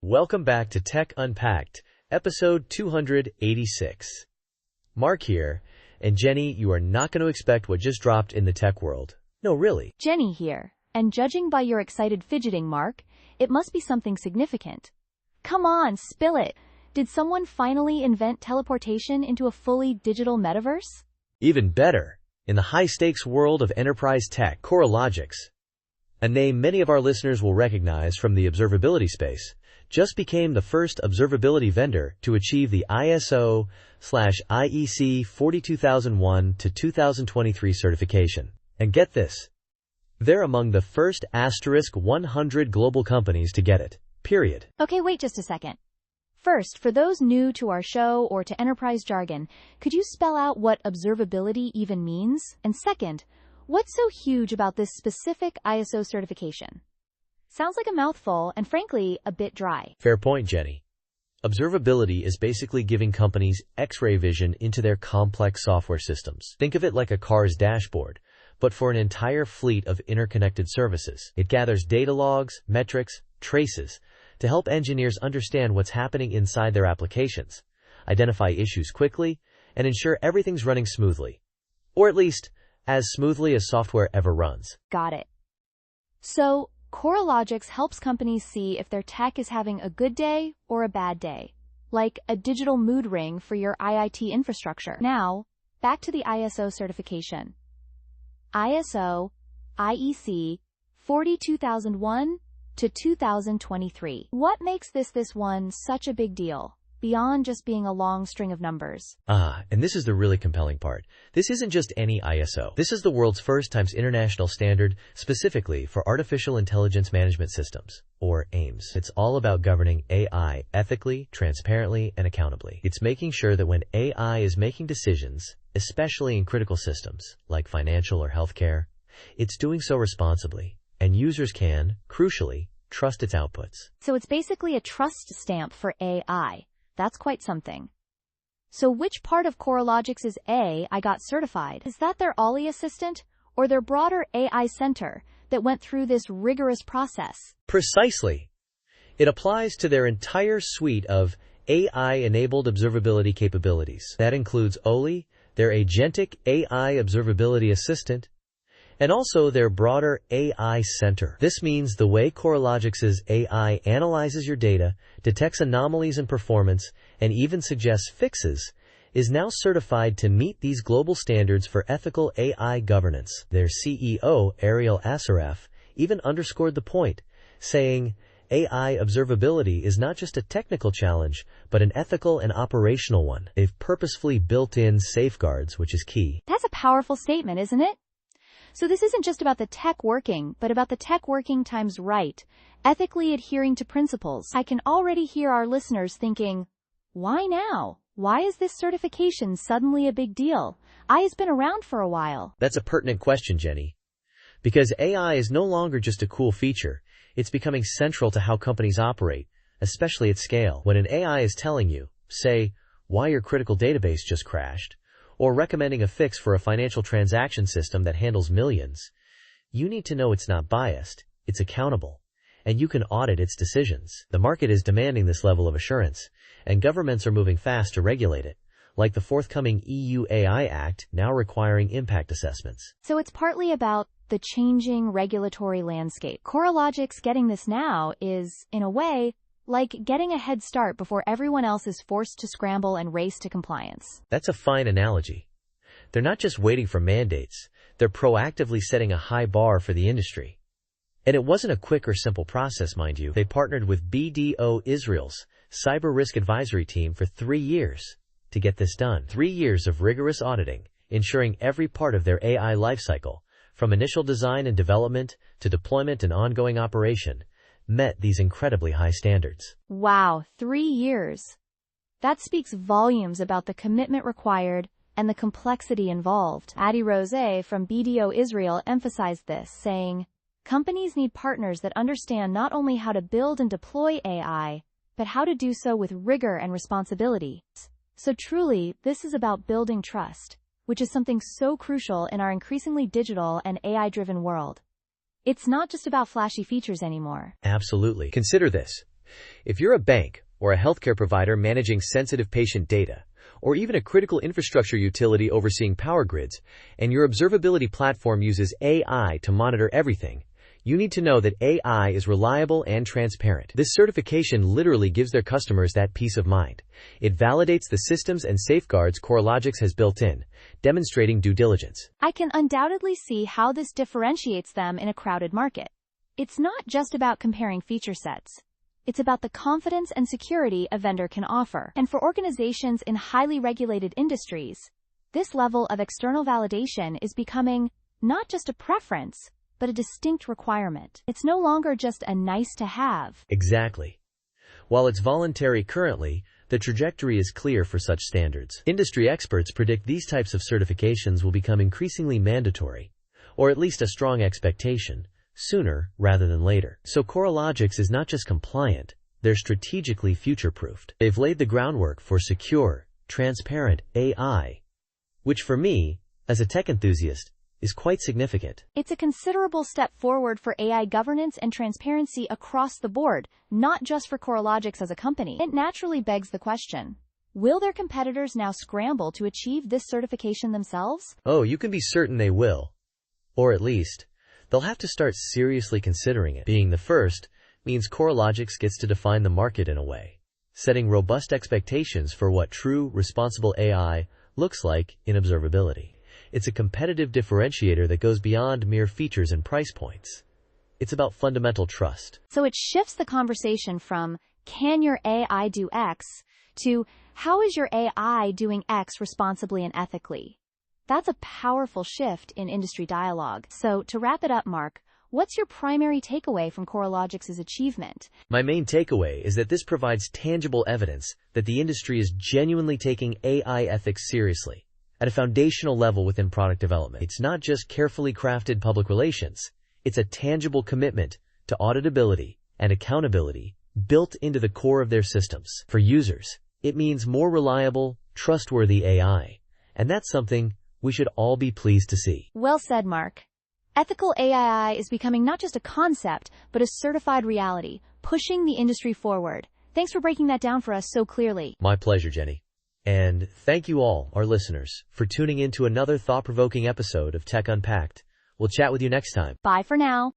Welcome back to Tech Unpacked, episode 286. Mark here, and Jenny, you are not going to expect what just dropped in the tech world. No, really. Jenny here, and judging by your excited fidgeting, Mark, it must be something significant. Come on, spill it. Did someone finally invent teleportation into a fully digital metaverse? Even better, in the high-stakes world of enterprise tech, Coralogix, a name many of our listeners will recognize from the observability space, just became the first observability vendor to achieve the ISO/IEC 42001 to 2023 certification. And get this, they're among the first *100 global companies to get it, period. Okay, wait just a second. First, for those new to our show or to enterprise jargon, could you spell out what observability even means? And second, what's so huge about this specific ISO certification? Sounds like a mouthful and frankly, a bit dry. Fair point, Jenny. Observability is basically giving companies X-ray vision into their complex software systems. Think of it like a car's dashboard, but for an entire fleet of interconnected services. It gathers data logs, metrics, traces, to help engineers understand what's happening inside their applications, identify issues quickly, and ensure everything's running smoothly. Or at least, as smoothly as software ever runs. Got it. So, Coralogix helps companies see if their tech is having a good day or a bad day, like a digital mood ring for your IIT infrastructure. Now, back to the ISO certification. ISO IEC 42001 to 2023. What makes this one such a big deal, beyond just being a long string of numbers? And this is the really compelling part. This isn't just any ISO. This is the world's first times international standard specifically for artificial intelligence management systems, or AIMS. It's all about governing AI ethically, transparently, and accountably. It's making sure that when AI is making decisions, especially in critical systems like financial or healthcare, it's doing so responsibly, and users can, crucially, trust its outputs. So it's basically a trust stamp for AI. That's quite something. So which part of Coralogix's AI got certified? Is that their Ollie assistant or their broader AI center that went through this rigorous process? Precisely. It applies to their entire suite of AI-enabled observability capabilities. That includes Ollie, their agentic AI observability assistant, and also their broader AI center. This means the way Coralogix's AI analyzes your data, detects anomalies in performance, and even suggests fixes, is now certified to meet these global standards for ethical AI governance. Their CEO, Ariel Asaraf, even underscored the point, saying, AI observability is not just a technical challenge, but an ethical and operational one. They've purposefully built in safeguards, which is key. That's a powerful statement, isn't it? So this isn't just about the tech working, but about the tech working times right, ethically adhering to principles. I can already hear our listeners thinking, why now? Why is this certification suddenly a big deal? AI has been around for a while. That's a pertinent question, Jenny. Because AI is no longer just a cool feature, it's becoming central to how companies operate, especially at scale. When an AI is telling you, say, why your critical database just crashed, or recommending a fix for a financial transaction system that handles millions, you need to know it's not biased, it's accountable, and you can audit its decisions. The market is demanding this level of assurance, and governments are moving fast to regulate it, like the forthcoming EU AI Act now requiring impact assessments. So it's partly about the changing regulatory landscape. Coralogix getting this now is, in a way, like getting a head start before everyone else is forced to scramble and race to compliance. That's a fine analogy. They're not just waiting for mandates, they're proactively setting a high bar for the industry. And it wasn't a quick or simple process, mind you. They partnered with BDO Israel's Cyber Risk Advisory Team for 3 years to get this done. 3 years of rigorous auditing, ensuring every part of their AI lifecycle, from initial design and development to deployment and ongoing operation, met these incredibly high standards. Wow, 3 years. That speaks volumes about the commitment required and the complexity involved. Adi Rose from BDO Israel emphasized this, saying, companies need partners that understand not only how to build and deploy AI, but how to do so with rigor and responsibility. So truly, this is about building trust, which is something so crucial in our increasingly digital and AI-driven world. It's not just about flashy features anymore. Absolutely. Consider this. If you're a bank or a healthcare provider managing sensitive patient data, or even a critical infrastructure utility overseeing power grids, and your observability platform uses AI to monitor everything, you need to know that AI is reliable and transparent. This certification literally gives their customers that peace of mind. It validates the systems and safeguards Coralogix has built in, demonstrating due diligence. I can undoubtedly see how this differentiates them in a crowded market. It's not just about comparing feature sets. It's about the confidence and security a vendor can offer. And for organizations in highly regulated industries, this level of external validation is becoming not just a preference, but a distinct requirement. It's no longer just a nice-to-have. Exactly. While it's voluntary currently, the trajectory is clear for such standards. Industry experts predict these types of certifications will become increasingly mandatory, or at least a strong expectation, sooner rather than later. So Coralogix is not just compliant, they're strategically future-proofed. They've laid the groundwork for secure, transparent AI, which for me, as a tech enthusiast, is quite significant. It's a considerable step forward for AI governance and transparency across the board, not just for Coralogix as a company. It naturally begs the question, will their competitors now scramble to achieve this certification themselves? Oh, you can be certain they will. Or at least, they'll have to start seriously considering it. Being the first means Coralogix gets to define the market in a way, setting robust expectations for what true, responsible AI looks like in observability. It's a competitive differentiator that goes beyond mere features and price points. It's about fundamental trust. So it shifts the conversation from, can your AI do X, to, how is your AI doing X responsibly and ethically? That's a powerful shift in industry dialogue. So, to wrap it up, Mark, what's your primary takeaway from Coralogix's achievement? My main takeaway is that this provides tangible evidence that the industry is genuinely taking AI ethics seriously, at a foundational level within product development. It's not just carefully crafted public relations. It's a tangible commitment to auditability and accountability built into the core of their systems. For users, it means more reliable, trustworthy AI. And that's something we should all be pleased to see. Well said, Mark. Ethical AI is becoming not just a concept, but a certified reality, pushing the industry forward. Thanks for breaking that down for us so clearly. My pleasure, Jenny. And thank you all, our listeners, for tuning in to another thought-provoking episode of Tech Unpacked. We'll chat with you next time. Bye for now.